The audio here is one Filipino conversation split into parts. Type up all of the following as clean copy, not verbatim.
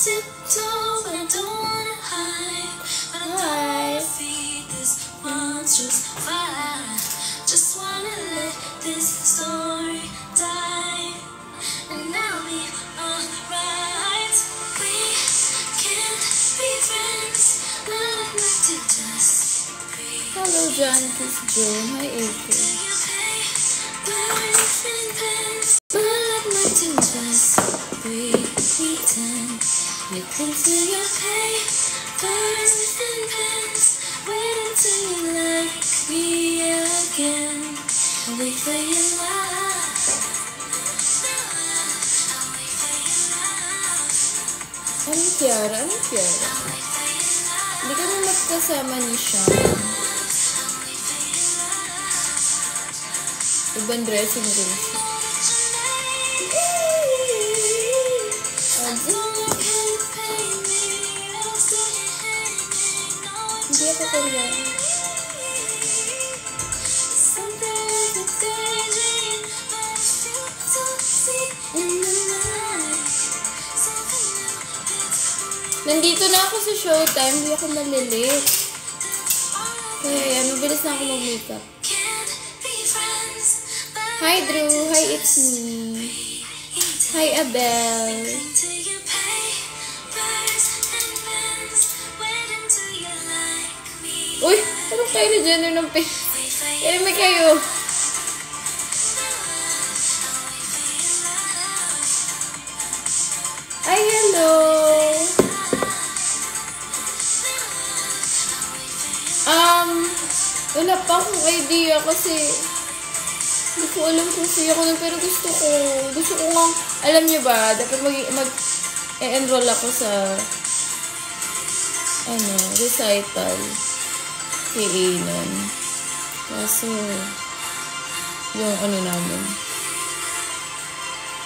tiptoe, I don't wanna hide, but I don't wanna feed this monstrous fire. Just wanna let this story die, and I'll be alright. We can't be friends, but I'd like to just breathe. Hello, John, Kiss June. Hi, April. Birds and pens, but I'd like to just breathe. Pretend you think to your pay. Birds and pens, wait until you like me again. Wait for your love. Anong Kiara? Anong Kiara? Hindi ka na magkasama ni Sean. Ibang dressing room siya. Hindi ako Korean. Nandito na ako sa showtime, hindi ako malilate. Kaya yan, mabilis na ako mag-makeup. Hi Drew, hi it's me. Hi Abel. Uy, anong kayo na gender ng pink? Kaya may kayo. Ay, hello. Wala pa akong idea kasi hindi ko alam kung siya ko na, pero gusto ko nga, alam niyo ba, dapat mag-enroll ako sa recital kay Anon. Kaso yung namin,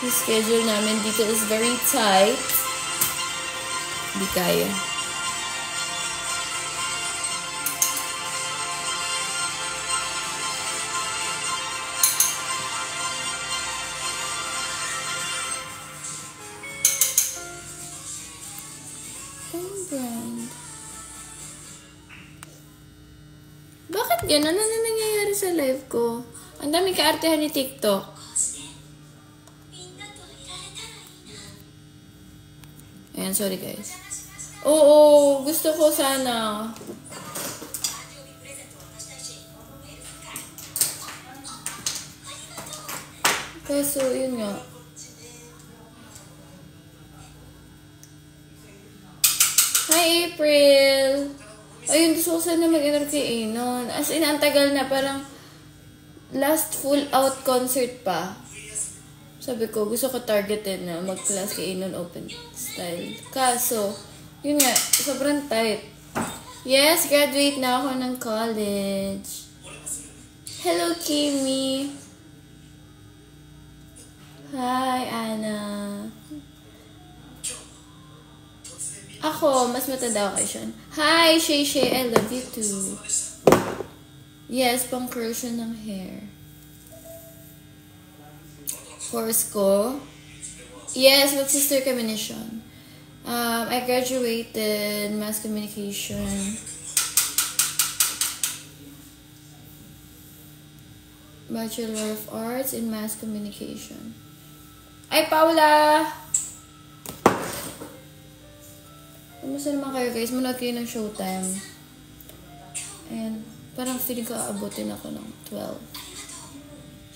yung schedule namin dito is very tight. Hindi kaya. Bakit gano'n? Ano nangyayari sa live ko? Ang daming kaartehan ni TikTok. Ayan, sorry guys. Oo, gusto ko sana. Kaso, yun nga. Hi, April! Ayun, gusto ko sana mag-enroll kay Anon. As in, ang tagal na, parang last full out concert pa. Sabi ko, gusto ko targeted na mag-class kay Anon Open Style. Kaso, yun nga, sobrang tight. Yes, graduate na ako ng college. Hello, Kimi! Hi, Anna! Ako, mas matanda ako kay Sean. Hi, Shay Shay, I love you too. Yes, pang curl siya ng hair. Course ko? Yes, mag-sister kami ni Sean. I graduated Mass Communication. Bachelor of Arts in Mass Communication. Ay, Paula! Kumusta naman kayo guys? Manood kayo ng showtime. And parang feeling ko aabutin ako ng 12.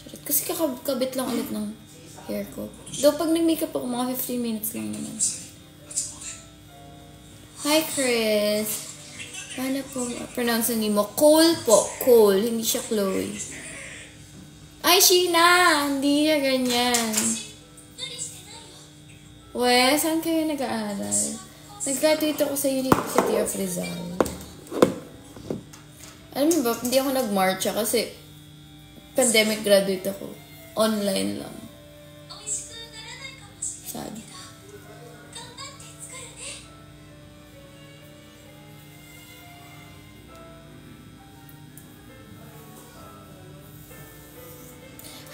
Sorry. Kasi kakabit lang ulit ng hair ko. Though pag nag-makeup ako, mga 15 minutes lang naman. Hi Chris! Paano po pronounce mo? Cole po. Cole. Hindi siya Chloe. Ay, Sheena! Hindi siya ganyan. We, saan kayo nag-aaral? Nag-graduate ako sa University of Rizal. Alam mo ba, hindi ako nag-marcha kasi pandemic graduate ako. Online lang. Sad.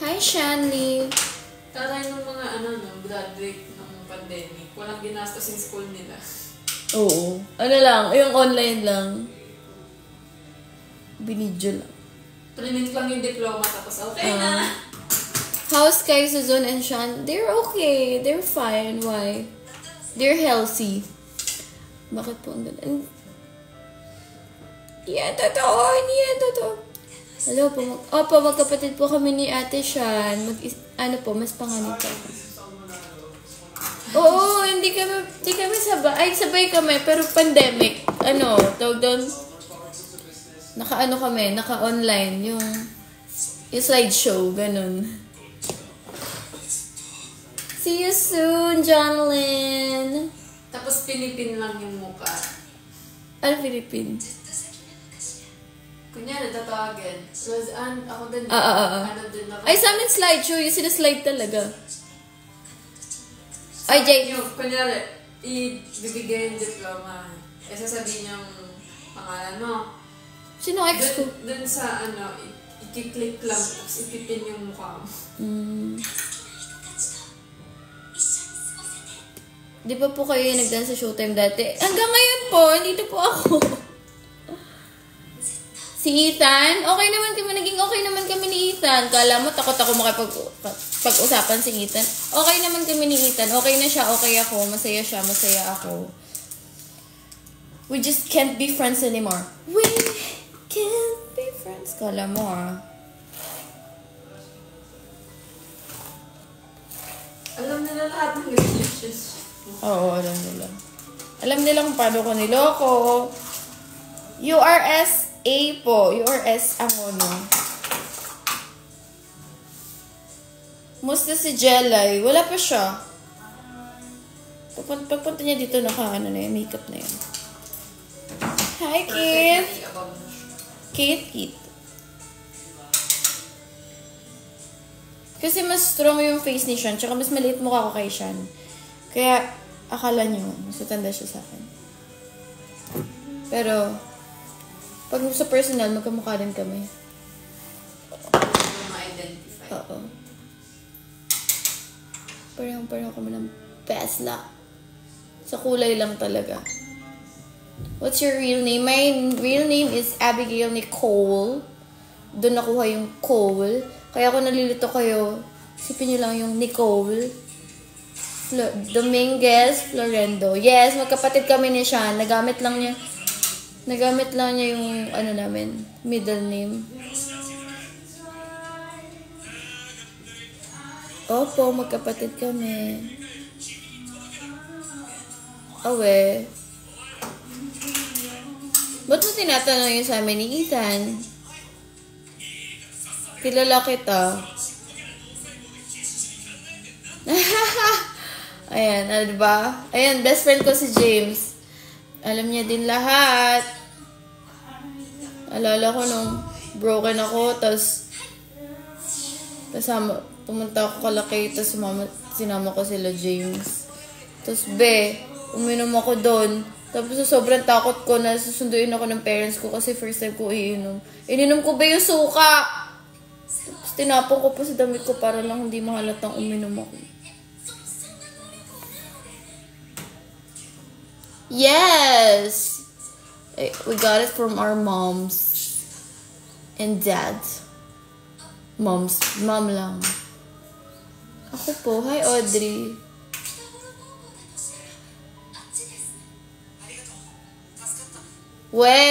Hi, Shanley! Taray ng mga graduate ng pandemic, walang ginastos yung school nila. Oo. Ano lang, yung online lang. Binidyo lang. Print lang yung diploma tapos okay na. How's Kai, Suzon, and Sean? They're okay. They're fine. Why? They're healthy. Bakit po ang ganda? Yeah, totoo. Yeah, totoo. Hello po. Opo, magkapatid po kami ni Ate Sean. Mas panganib ako. Oo, hindi kami sabay. Ay, sabay kami, pero pandemic. Tawag doon? Naka-online. Yung slideshow, ganun. See you soon, Jonalyn. Tapos Philippine lang yung mukha. Ano Philippine? Kunyari, tatawagin. Ako din. Din ako. ako. Ay, sa amin slideshow. Yung sinaslide talaga. Ay, Jay. Kunyari, ibibigay yung diploma. Sasabihin yung pangalan mo. Sino ex ko? Dun sa i-click lang. Tapos ipipin yung mukha mo. Di ba po kayo yung nagdaan sa Showtime dati? Hanggang ngayon po, dito po ako. Si Ethan, naging okay naman kami ni Ethan. Kala mo, takot ako makipag-usapan si Ethan. Okay naman kami ni Ethan. Okay na siya, okay ako. Masaya siya, masaya ako. We just can't be friends anymore. We can't be friends. Kala mo, Alam nila lahat ng relationship. Oo, alam nila. Alam nila kung paano ko niloko. URSA po. URS ang Musta si Jelay? Wala pa siya. Pagpunta niya dito, makeup na yun. Hi, Kit. Kit. Kasi mas strong yung face ni Sean, tsaka mas maliit mukha ko kay Sean. Kaya, akala nyo, mas matanda siya sa akin. Pero, pag sa personal, magkamukha din kami. Ma-identify. Oo. Parang kami ng best luck. Sa kulay lang talaga. What's your real name? My real name is Abigail Nicole. Doon nakuha yung Cole. Kaya kung nalilito kayo, isipin nyo lang yung Nicole. Dominguez Florendo. Yes, magkapatid kami ni Sean. Nagamit lang niya yung namin, middle name. Opo, magkapatid kami. Awe. Ba't mo tinatanong yun sa amin ni Ethan? Kilala kita. Ayan, diba? Ayan, best friend ko si James. Alam niya din lahat. Alala ko nung broken ako, tapos pumunta ako kalaki, tapos sinama ko sila James. Tapos, uminom ako doon. Tapos, sobrang takot ko na susunduin ako ng parents ko kasi first time ko iinom. Ininom ko yung suka? Tapos, tinapon ko pa sa damit ko para lang hindi mahalatang uminom ako. Yes! We got it from our moms and dads. Mom lang. Ako po. Hi, Audrey.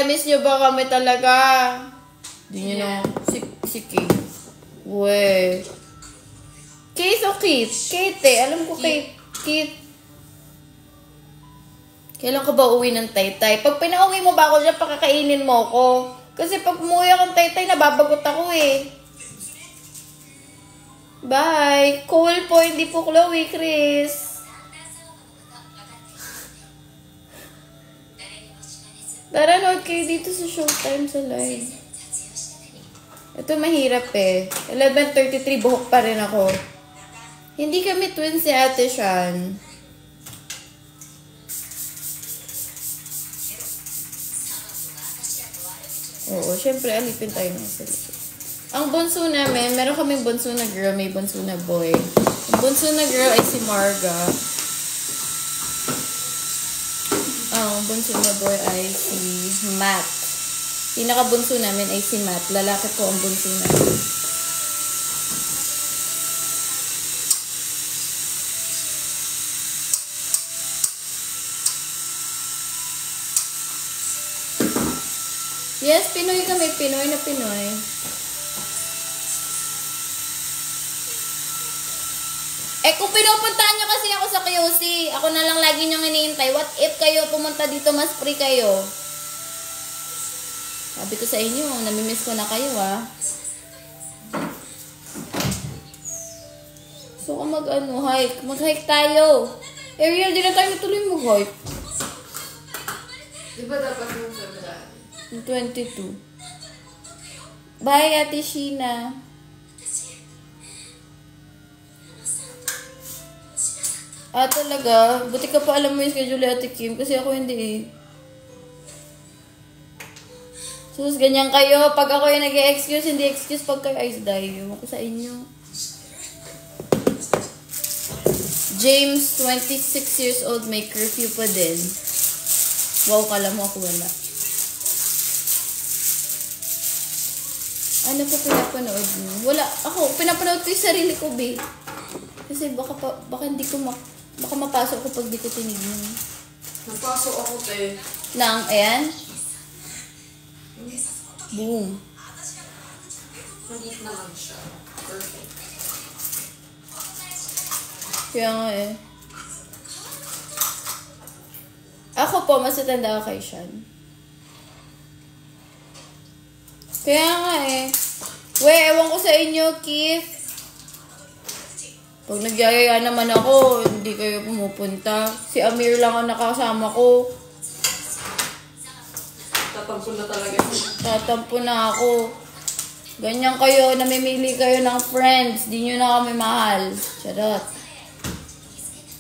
Miss nyo ba kami talaga? Di nyo na. Si Kate. Kate o Kate? Kate Alam ko Kate. Kate. Kailan ka ba uwi ng Taytay? Pag pinauwi mo ba ako dyan, pakakainin mo ko. Kasi pag umuwi akong Taytay, nababagot ako eh. Bye! Cool po, hindi po Chloe, Chris. Tara, nood kayo dito sa Showtime sa live. Ito mahirap eh. 11:33, buhok pa rin ako. Hindi kami twins si Ate Sean. Oo, syempre, alipin tayo ng salita. Ang bunso namin, meron kaming bunso na girl, may bunso na boy. Ang bunso na girl ay si Marga. Ang bunso na boy ay si Matt. Pinakabunso namin ay si Matt. Lalaki po ang bunso namin. Yes, Pinoy kami. Pinoy na Pinoy. Eh, kung pinupuntahan nyo kasi ako sa QC, ako na lang lagi nyong iniintay. What if kayo pumunta dito, mas free kayo? Sabi ko sa inyo, namimiss ko na kayo, ah. So, kung hike. Mag-hike tayo. Ariel, di na tayo natuloy mag-hike. Di ba dapat yung February? 22. Bye, Ate Sheena. Talaga? Buti ka pa alam mo yung schedule ni Ate Kim kasi ako hindi eh. Sus, ganyan kayo. Pag ako yung nag-excuse, hindi excuse pag kayo ice dive. Ako sa inyo. James, 26 years old, may curfew pa din. Wow, kala mo ako wala. Ano po pinapanood mo? Wala. Ako, pinapanood ko yung sarili ko, be. Kasi baka hindi ko baka mapasok ko pag di ko tinignan. Napasok ako, te. Nang, ayan. Boom. Nagit naman siya. Perfect. Kaya nga eh. Ako po, mas natanda ako kay Sean. Kaya nga eh. Ewan ko sa inyo, Keith. Pag nagyayaya naman ako, hindi kayo pumupunta. Si Amir lang ang nakasama ko. Tatampo na talaga. Tatampo na ako. Ganyan kayo, namimili kayo ng friends. Di nyo na kami mahal. Charot.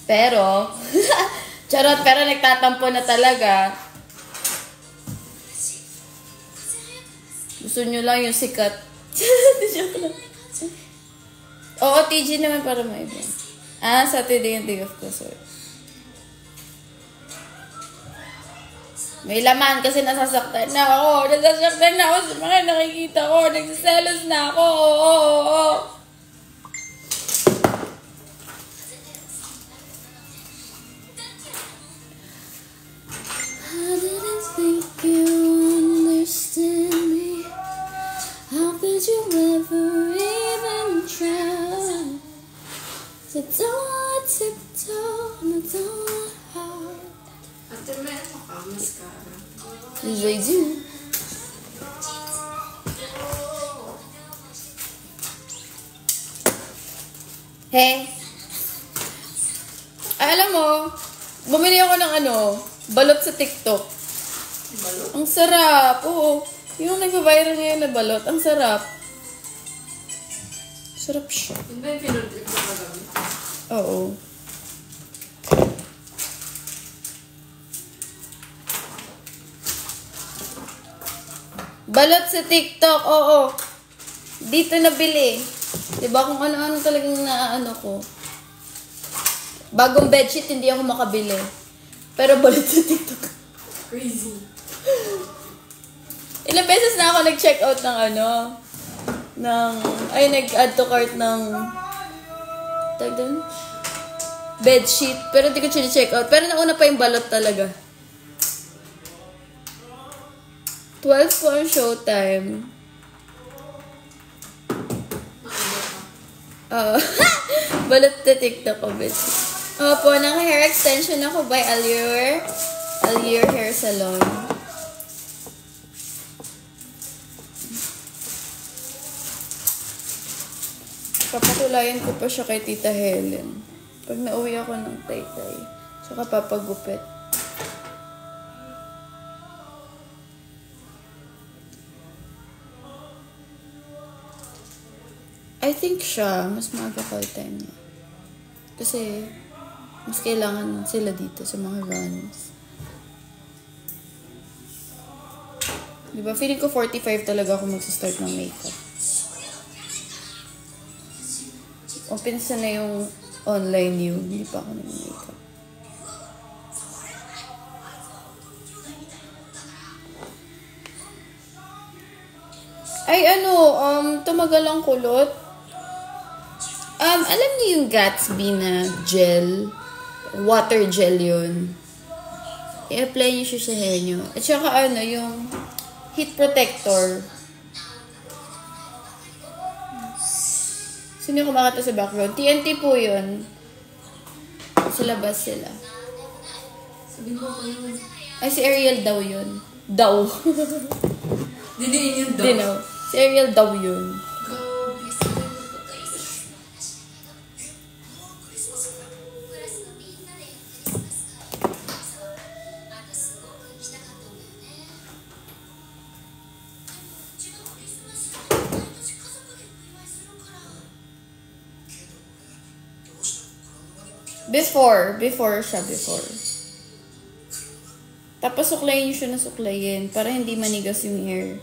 Pero, pero nagtatampo na talaga. Gusto nyo lang yung sikat. Joke lang. Oo, TG naman para may iba. Saturday and day of course. May laman kasi nasasaktan na ako. Nasasaktan na ako sa mga nakikita ko. Nagsiselos na ako. Oo. I didn't think you understand me. How could you ever even try? So don't tiptoe, no don't hide. Ate, may ano ka? Mascara. Yes, I do. Hey. Ay, alam mo, bumili ako ng balot sa TikTok. Balot? Ang sarap. Oo. Yung nag-viral ngayon na balot. Ang sarap. Sarap siya. Hindi ba yung pinudrip na kagabi? Oo. Balot sa TikTok. Oo. Dito nabili. Diba kung ano-ano talagang naano ko. Bagong bedsheet, hindi ako makabili. Pero balot sa TikTok. Crazy. Ilang beses na ako nag-check out ng nag-add to cart ng tag doon? Bedsheet. Pero hindi ko check out. Pero nauna pa yung balot talaga. 12 po ang showtime. Balot na TikTok ko, bedsheet. Opo, naka-hair extension ako by Allure Hair Salon. Papakulayan ko pa siya kay Tita Helen. Pag nauwi ako ng Taytay. Saka papagupit. I think siya, mas maaga call time niya. Kasi, mas kailangan sila dito sa mga runs. Diba? Feeling ko 45 talaga ako magsistart ng makeup. Umpisa na yung online yun. Hindi pa ako nag-makeup. Ay, tumagal ang kulot. Alam niyo yung Gatsby na gel? Water gel yun. I-apply niyo siya sa hair niyo. At saka yung heat protector. Sino yung kumakata sa background? TNT po yun. Sa labas sila. Sabihin mo ko yun. Ay, si Ariel daw yun. Daw. Diniin yung daw. Dinaw. Si Ariel daw yun. Before siya. Tapos suklayin niyo siya na suklayin para hindi manigas yung hair.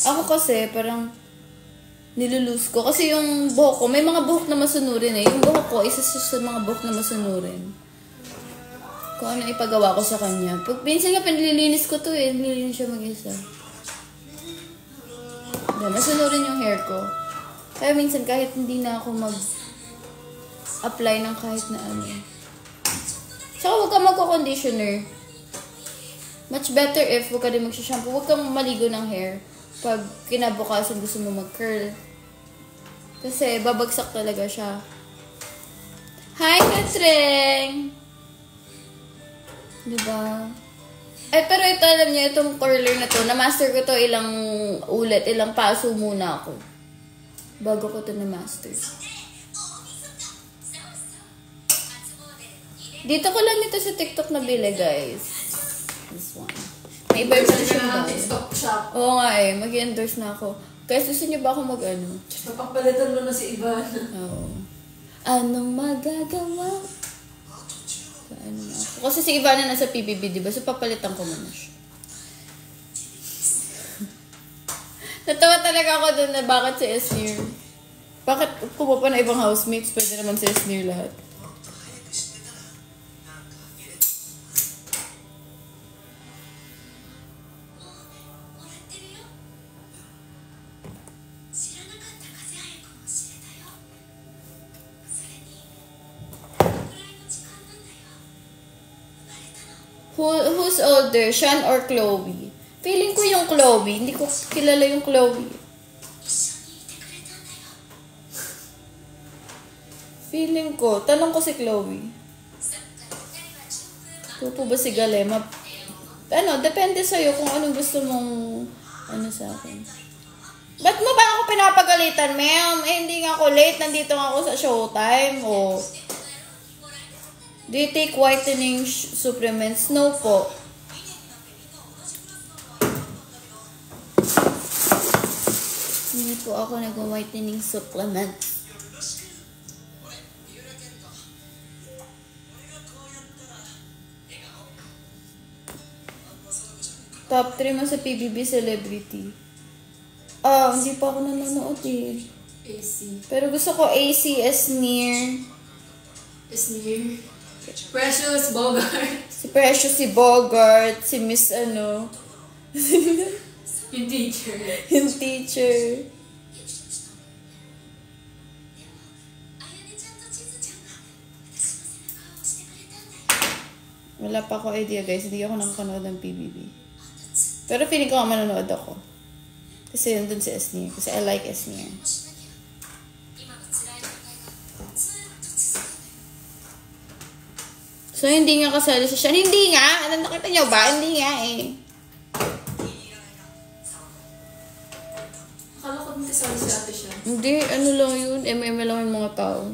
Ako kasi parang nilulose ko. Kasi yung buhok ko, may mga buhok na masunurin eh. Yung buhok ko, isa sa mga buhok na masunurin. Kung ano ipagawa ko sa kanya. Pag minsan nga pinililinis ko to eh. Nililinis siya mag-isa. Masunurin yung hair ko. Kaya minsan kahit hindi na ako mag-apply ng kahit na ano. Tsaka huwag kang magko-conditioner. Much better if huwag ka din magsha-shampoo. Huwag kang maligo ng hair pag kinabukasan gusto mo mag-curl. Kasi babagsak talaga siya. Hi, Katreng! Diba? Eh, pero ito alam niyo, itong curler na to, na-master ko to ilang paso muna ako. Bago ko ito na-master. Dito ko lang ito sa TikTok nabili, guys. This one. May iba yung siya. TikTok shop. Oo nga eh. Mag-endorse na ako. Guys, gusto niyo ba ako mag-ano? Napapalitan mo na si Ivan. Oo. Anong magagawa? Ano na ako? Kasi si Ivana nasa PBB, diba? So, papalitan ko muna siya. Natawa talaga ako dun na bakit si Esnir. Bakit pumunta na ibang housemates? Pwede naman si Esnir lahat. Who's older? Sean or Chloe? Feeling ko yung Chloe. Hindi ko kilala yung Chloe. Feeling ko. Tanong ko si Chloe. Tupo ba si Galema? Depende sa'yo kung anong gusto mong sa akin. Ba't mo ba ako pinapagalitan, ma'am? Hindi nga ako late. Nandito nga ako sa showtime. Do you take whitening supplements? No po. Hindi po ako nag-whitening supplements. Top 3 mo sa PBB celebrity. Hindi pa ako nanonood eh. AC. Pero gusto ko AC, Esnir. Esnir. Precious Bogart. Si Precious, si Bogart, si Miss Yung teacher. yung teacher. Wala pa ako idea guys, hindi ako nakakanood ng PBB. Pero feeling ko nga manonood ako. Kasi yun dun si Esnir. Kasi I like Esnir. So, hindi nga kasali sa siya. Hindi nga! Nakita niyo ba? Hindi nga eh. Akala ko din kasali si ate siya. Hindi, lang yun. MM lang yung mga tao.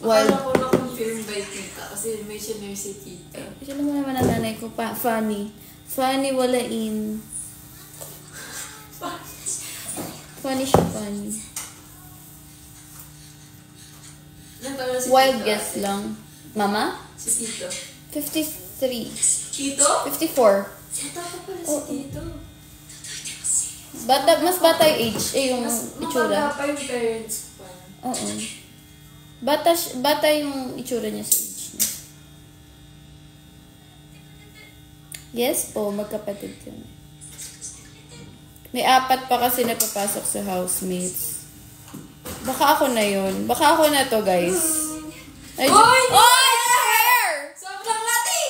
Akala ko na-confirm by tita kasi may siya si tita. Siya naman naman ang nanay ko pa. Funny. Funny walain. Funny siya, funny. Si Wild tito, guess ate. lang. Mama? Si Tito. 53. Tito? 54. Bata pa pala si Tito. Mas bata yung age. Yung itsura. Mababa pa yung parents ko pa. Oo. Bata yung itsura niya sa age niya. Yes po, magkapatid kami. May 4 pa kasi napapasok sa housemates. Baka ako na yun. Baka ako na to, guys. Ay, Oy! Oy! Hair! Sobrang latin!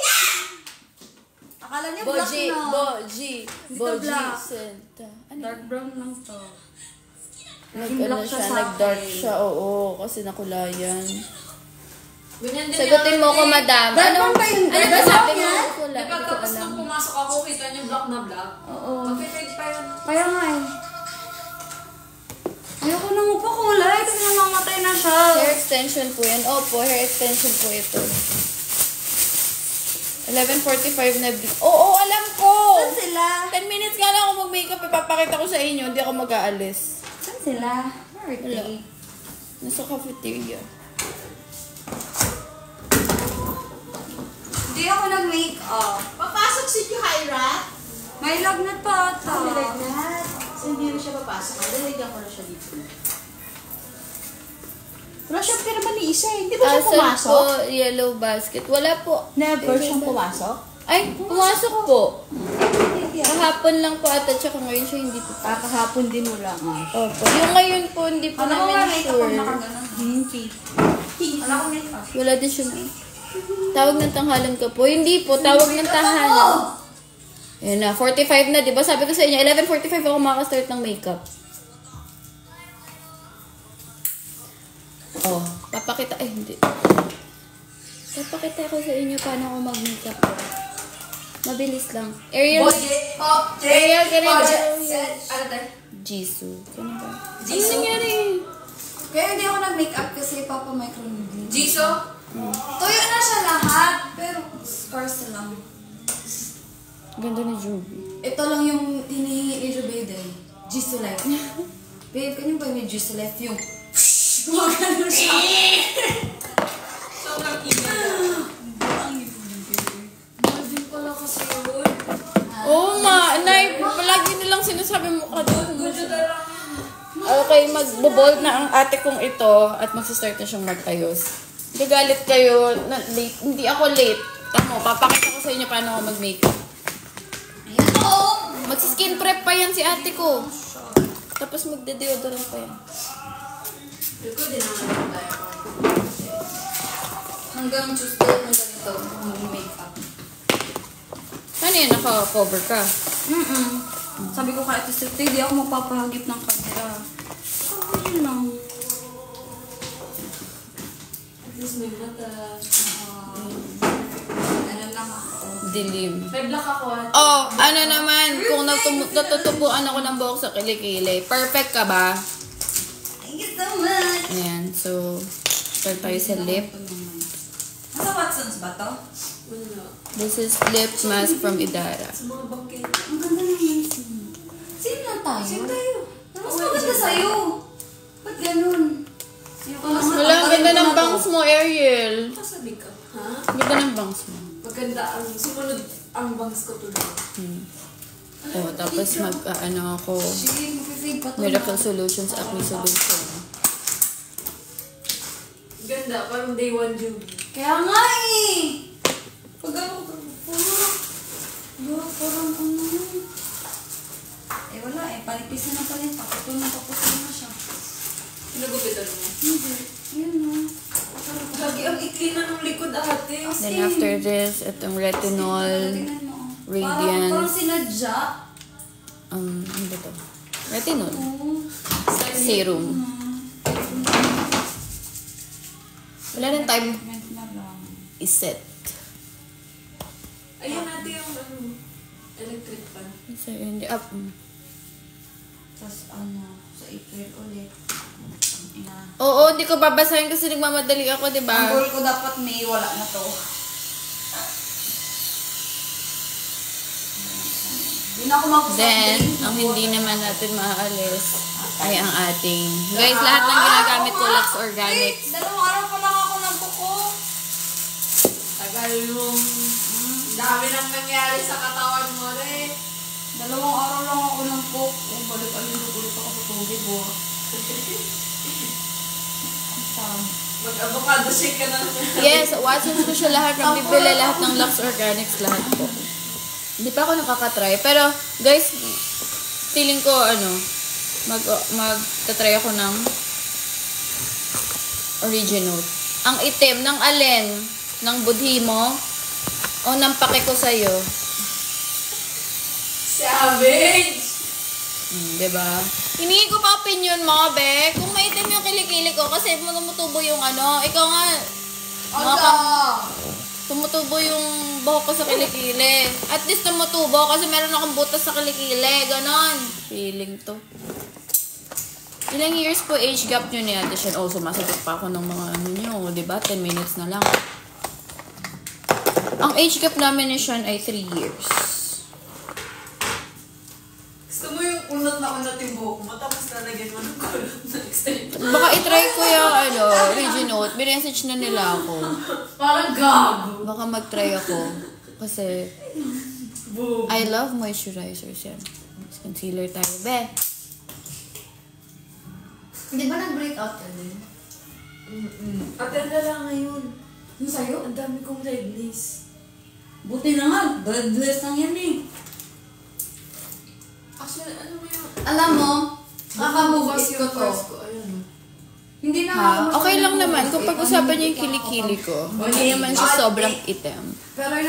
Akala niya black Boji, na. Boji, Boji, black. Senta. Ano? Dark brown lang to. Nag-ano black siya siya, sa nag-dark akin. siya, oo, kasi nakulayan. Ganyan din Sagutin mo ko, madam. Dark Ano brown ba yun? ano ba Dark sabi brown mo? yan? Wala, Diba hindi ko tapos alam. nung pumasok ako, kita niyo black na black? Oo. Mag-fade pa yun. Kaya nga eh. Ayoko nang upakulay kasi namamatay na siya. Hair extension po yan. Opo, hair extension po ito. 11:45 na. Oo, alam ko! Saan sila? 10 minutes nga lang ako mag-makeup. Ipapakita ko sa inyo. Hindi ako mag-aalis. Saan sila? Birthday. Nasa cafeteria. Hindi ako nag-makeup. Papasok si Juhaira. May lagnat pa ata. So, hindi na siya papasok. Nalagyan ko na siya dito. Wala siyang pirma ni Isa eh. Hindi ba siya Asan pumasok? po, yellow basket? Wala po. Never siyang pumasok? Ay, pumasok po. Kahapon lang po ata, tsaka ngayon siya hindi po. Kahapon din wala nga. Opo. Yung ngayon po, hindi po Alam mo nga, namin makeup ako sure. nakaganon. Hindi. Wala akong makeup. Wala din siya na. Tawag ng tanghalan ka po. Hindi po, tawag ng tahanan. Ayan na, 45 na, di ba? Sabi ko sa inyo, 11:45 ako makaka-start ng makeup. Oh, papakita, hindi. Papakita ko sa inyo paano ako mag-makeup. Mabilis lang. Ariel, Ariel, ganito. Ano tayo? Jisoo. Ano ba? Ano Jisoo? nangyari? Kaya hindi ako nag-makeup kasi Papa microneedling. Jisoo? Tuyo na siya lahat, pero scars na lang. Ganda ni Juby. Ito lang yung hinihingi ni Rubeida eh. Jisoo Life. Babe, kanyung ba yung Jisoo Life? Yung gumagano siya. Sobrang email. Mahal din pala kasi yun. Oo, Nay, palagi nilang sinasabi mo ka doon. Okay, magbo-bold na ang ate kong ito at magsistart na siyang magtayos. Gagalit kayo na late. Hindi ako late. Tamo, papakita ko sa inyo paano ako mag-makeup. Ayan o! Magsi-skin prep pa yan si ate ko. Tapos magde-deodorant pa yan. Ito din naman tayo. Hanggang Tuesday na ganito, mag-makeup. Ano yan? Naka-cover ka? Sabi ko kay Ate Sete, di ako magpapahagip ng camera. Ayun lang. At least may mata. Ano lang ako. Dilim. May black ako at. Oh, ano naman, kung natutubuan ako ng buhok sa kilikili, perfect ka ba? Thank you so much! Ayan, so, start tayo sa lip. Nasa Watson's ba to? Wala. This is lip mask from Idara. Sa mga bangkit. Ang ganda naman. Sino lang tayo? Sino tayo? Mas maganda sa'yo. Ba't ganun? Wala, ang ganda ng bangs mo, Ariel. Kasabi ka. Ha? Ang ganda ng bangs mo. Maganda ang sumunod ang bangs ko tuloy. Oh, tapos ano ako, Sige, mag-fade pa to. Miracle Solutions, Acne Solution. Ganda, parang day one Juby. Kaya nga eh! Pag ano ko, parang ano. Eh wala eh, palipis na pala yun. Paputol na siya. Pinagupitan mo. Hindi. Yan na. Lagi ang ikli na ng likod ate. Then after this, itong retinol, Tingnan mo. Radiance. Parang sinadya. ano ba to? Retinol. Oo. Serum. Wala rin time Comment na lang. iset. Ayun natin yung electric fan. So, hindi up. Tapos ano, sa April ulit. Ang ina. Oo, hindi ko babasahin kasi nagmamadali ako, di Ang ba? goal ko dapat May, wala na to. Hindi na ako mag-usap. Then, ang hindi naman natin maaalis ay ang ating. Guys, lahat ng ginagamit ko, Lux Organics. Dalawang araw pa lang ako nagbuko. Tagal yung dami nang nangyari sa katawan mo rin. Dalawang araw lang ako nag-cook. Balik-alin ulit ako sa tubig. Mag-avocado shake ka na. Yes, Watsons ko siya lahat. Nagbibili lahat ng Lux Organics, lahat po. Hindi pa ako nakakatry. Pero, guys, feeling ko, magtatry ako ng original. Ang itim ng alin? Ng budhi mo? O ng pake ko sa'yo? Savage! Diba? Hinihingi ko pa opinion mo, be. Kung maitim yung kilikili ko, kasi tumutubo yung ikaw nga, tumutubo yung buhok ko sa kilikili. At least tumutubo kasi meron akong butas sa kilikili. Ganon. Feeling to. Ilang years po age gap nyo ni Ate Shen? Oh, sumasagot pa ako ng mga nyo. Diba? 10 minutes na lang. Ang age gap namin ni Shen ay 3 years. Gusto mo yung unat na unat yung buhok mo, tapos lalagyan mo ng kulot na extend. Baka itry ko yung original. Binessage na nila ako. Parang gago. Baka mag-try ako. Kasi, Boom. I love moisturizers yan. Concealer tayo, be. Hindi ba nag-break out ka din? Ate, na lang ngayon. Yung sa'yo? Ang dami kong redness. Buti na nga, bloodless lang yan eh. Actually, ano mo yung... Alam mo, kakamove Bukas ko yung to. purse ko. Ayun. Hindi na Ha? Okay lang naman kung pag-usapan niyo yung kilikili ko. Hindi naman siya sobrang itim.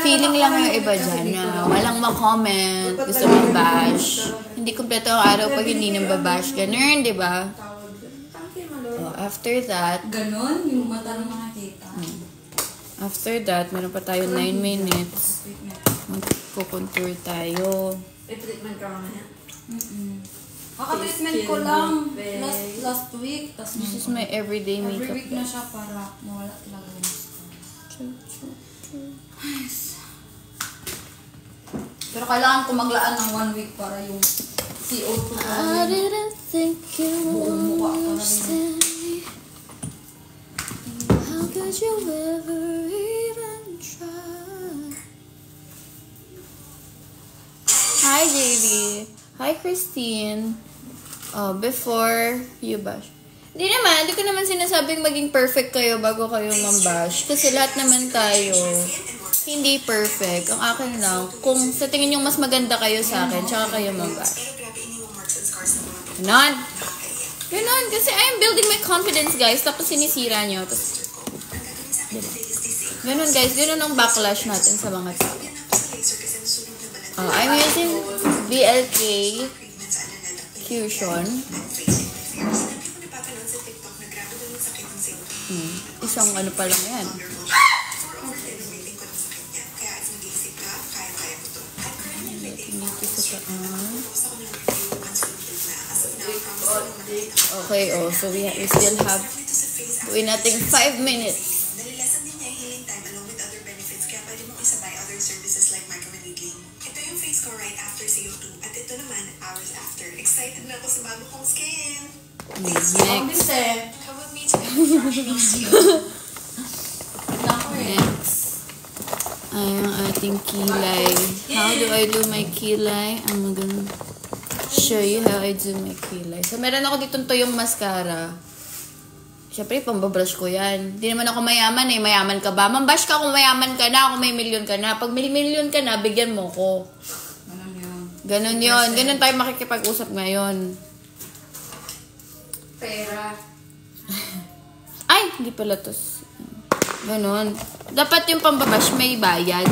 Feeling lang yung iba dyan na walang ma-comment, gusto mag-bash. Hindi kompleto ang araw pag hindi nang babash. Ganun, di ba? Tawag doon. Tangke, malor. Oh, after that, Ganon, yung mata ng makakita. meron pa tayo 9 minutes. Magko-contour tayo. May treatment ka mamaya. Kaka-treatment ko lang last week. Tas This is my everyday every makeup. week na siya para mawala talaga yung Pero kailangan ko maglaan ng 1 week para yung CO2 ko. I didn't think you Buong mukha ko na rin. understand me. How could you ever even try? Hi, JV. Hi, Christine. Before you bash. Hindi ko naman sinasabing maging perfect kayo bago kayo mambash. Kasi lahat naman tayo hindi perfect. Ang akin lang, kung sa tingin yung mas maganda kayo sa akin, tsaka kayo mambash. Ganon. Ganon. Kasi I'm building my confidence, guys. Tapos sinisira nyo. Tapos, ganon, guys. Ganon ang backlash natin sa mga tao. I'm using BLK Fusion. Isang ano pa lang yan. Dito sa taas. Okay, so we still have gawin natin 5 minutes. Nalilesan din niya yung healing time along with other benefits kaya pwede mong isabay other services like microneedling. Ito yung face ko right after CO2 at ito naman hours after. Excited na ako sa bago kong skin! Next. Come with me to Next. Ay, ang ating kilay. How do I do my kilay? I'm gonna show you how I do my kilay. So, meron ako ditong tuyong mascara. Siyempre, pambabrush ko yan. Hindi naman ako mayaman eh. Mayaman ka ba? Mambash ka kung mayaman ka na, kung may milyon ka na. Pag may milyon ka na, bigyan mo ko. Ganon yun. Ganon yun. Ganon tayo makikipag-usap ngayon. Pera. Ay, hindi pala to. Ganon. Dapat yung pambabash may bayad.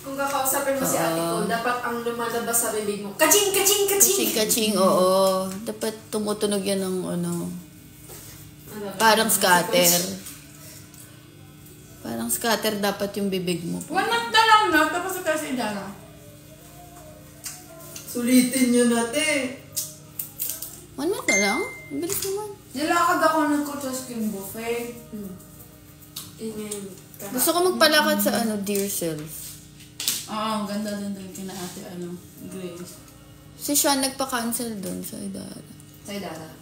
Kung kakausapin mo si ate ko, dapat ang lumalabas sa bibig mo. Kaching, kaching, kaching! Kaching-kaching, oo. Dapat tumutunog yan ng parang scatter. Parang scatter dapat yung bibig mo. 1 month na lang na, tapos sa kasi dala. Sulitin nyo natin. 1 month na lang? Ang bilis naman. Nilakad ako ng sa skin buffet. Gusto ko magpalakad sa Dear Self. Oo, ang ganda din doon kina ate, Grace. Si Sean nagpa-cancel doon sa Idara. Sa Idara.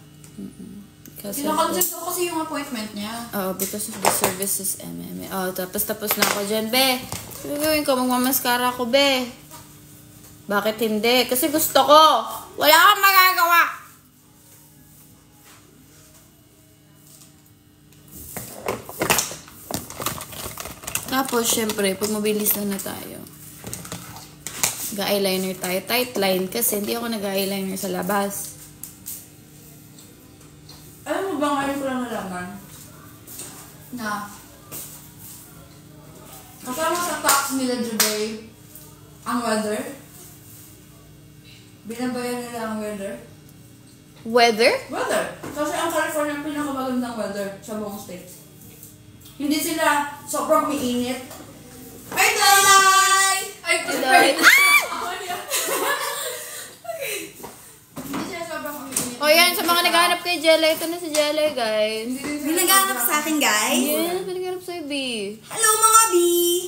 Kasi, Kina-cancel ko kasi yung appointment niya. because of the services MMA. Tapos na ako dyan, be. Sabi gawin ko, magmamaskara ako, be. Bakit hindi? Kasi gusto ko. Wala kang magagawa. Tapos, syempre, pag mabilis na tayo. Ga-eyeliner tayo. Tight line kasi hindi ako nag-eyeliner sa labas. Alam mo ba ngayon ko lang nalaman? Na kasama sa tax nila Jubay ang weather? Binabayan nila ang weather? Weather? Weather. Kasi ang California ang pinakamagandang weather sa buong state. Hindi sila sobrang mainit. Ay, Day! Ay, Day! Hindi sila sobrang mainit. O yan, sa mga naghahanap kay Jella, ito na si Jella, guys. May naghahanap sa akin, guys. Yes, may naghahanap sa'yo, B. Hello, mga B.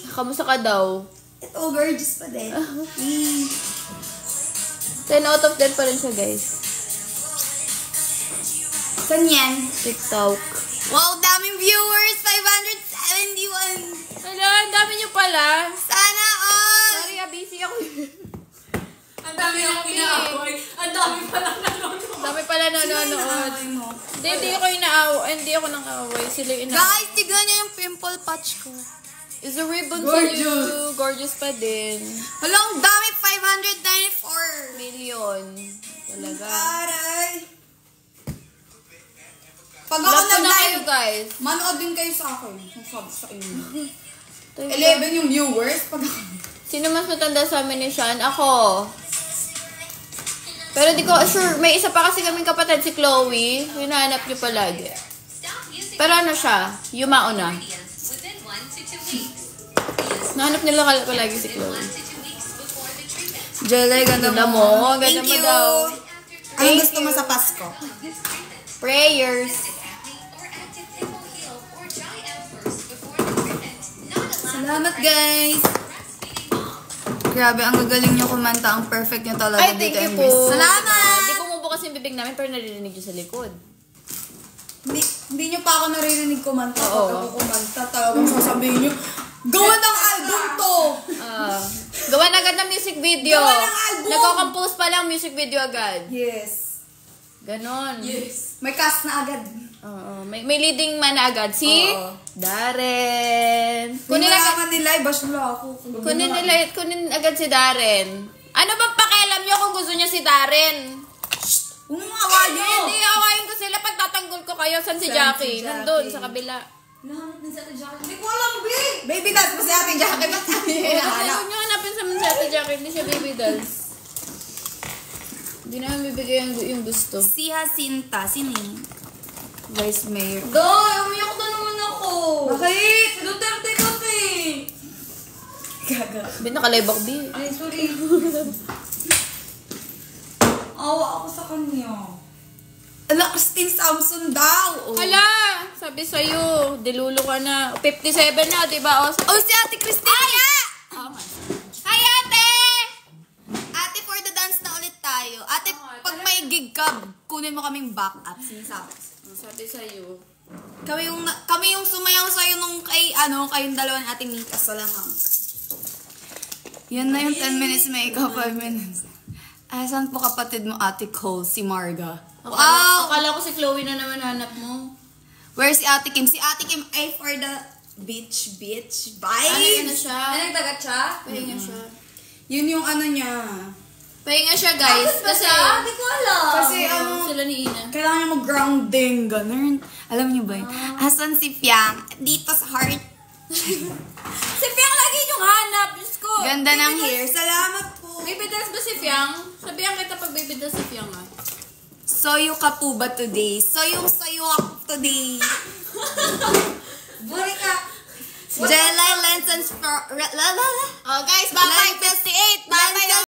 Kamusta ka daw? Ito, gorgeous pa din. 10 out of 10 pa rin siya, guys. Saan yan? TikTok. Wow, daming viewers! 571! Hala, ang dami niyo pala. Sana all! Sorry, busy ako. Ang dami akong inaaway. Ang dami palang nanonood. Dami pala nanonood. mo? Hindi ako nang-away. Sila yung Guys, tignan niyo yung pimple patch ko. Is a ribbon for you. Gorgeous pa din. Hala, ang dami! 594! Million. Talaga. Aray! Pag ako Love ko na kayo, nag-live, guys. manood din kayo sa akin. Kung sabi sa inyo. Ito yung- 11 yung viewers. Pag ako... Sino mas matanda sa amin ni Sean? Ako. Pero di ko sure. May isa pa kasi kaming kapatid, si Chloe. Hinahanap niyo palagi. Pero ano siya? Yumao na. Nahanap nila palagi si Chloe. Jelay, ganda Ganda mo. Ganda Thank mo you. daw. Anong Thank gusto mo sa Pasko? Prayers. Salamat, guys. Grabe, ang gagaling nyo kumanta. Ang perfect nyo talaga Ay, thank dito, you po. Embrace. Salamat! Di bumubo kasi yung bibig namin pero naririnig niyo sa likod. Hindi nyo pa ako naririnig kumanta. Oo. Pag ako kumanta, talagang sasabihin nyo, gawa ng album to! Gawa na agad ng music video. Gawa ng album! Nagko-compose pa lang music video agad. Yes. Ganon. Yes. May cast na agad. Oo. May leading man na agad. Si Oo. Darren. Kunin Kunin agad, naman nila, bash nila ako. kunin agad si Darren. Ano bang pakialam niyo kung gusto niya si Darren? Umawayo! Hindi, awayin ko sila pag tatanggol ko kayo. Saan si Saan Jackie? si Jackie? Nandun, sa kabila. Nahanap din sa atin Jackie. Hindi ko alam, babe! Baby dance mo si Ate Jackie. Ba't sabi Oo, niya kasi hinahanap? huwag niyo hanapin sa mga si Jackie. Hindi siya baby dolls. Hindi naman bibigay yung gusto. Si Jacinta, sino yun? Vice Mayor. Doy, umiyak na naman ako. Bakit? Duterte kasi. Gaga. Binakalive ako, B. Ay, sorry. Awa ako sa kanya. Ala, Christine Samson daw. Hala! Sabi sa'yo, dilulo ka na. 57 na, diba? O, Oh, si Ate Christine! Hi, Ate! Ate, for the dance na ulit tayo. Ate, pag may gig ka, kunin mo kaming backup. Sinasabi. sabi sa'yo. Kami yung sumayaw sa'yo nung kayong dalawa ni Ate Mika sa lamang. Yan na yung 10 minutes makeup, 5 minutes. Saan po kapatid mo, Ate Cole? Si Marga. Akala ko si Chloe na naman hanap mo. Where si Ate Kim? Si Ate Kim ay for the beach vibes. Ano siya? Ay, nagdagat siya? Pahinga siya. Yun yung ano niya. Pahinga siya, guys. Kasi, Hindi ko alam. Kasi sila ni Ina. kailangan niya mag-grounding, ganun. Alam niyo ba yun? Asan si Piang? Dito sa heart. Si Fiang lagi yung hanap. Diyos ko. Ganda ng hair. Salamat po. Baby dolls ba si Fiang? Sabihan kita pag baby dolls si Fiang, ah. Soyo ka po ba today? Soyo ako today. Buri ka. Jelly Lensons for... Oh, guys, bye-bye. 58. Bye-bye.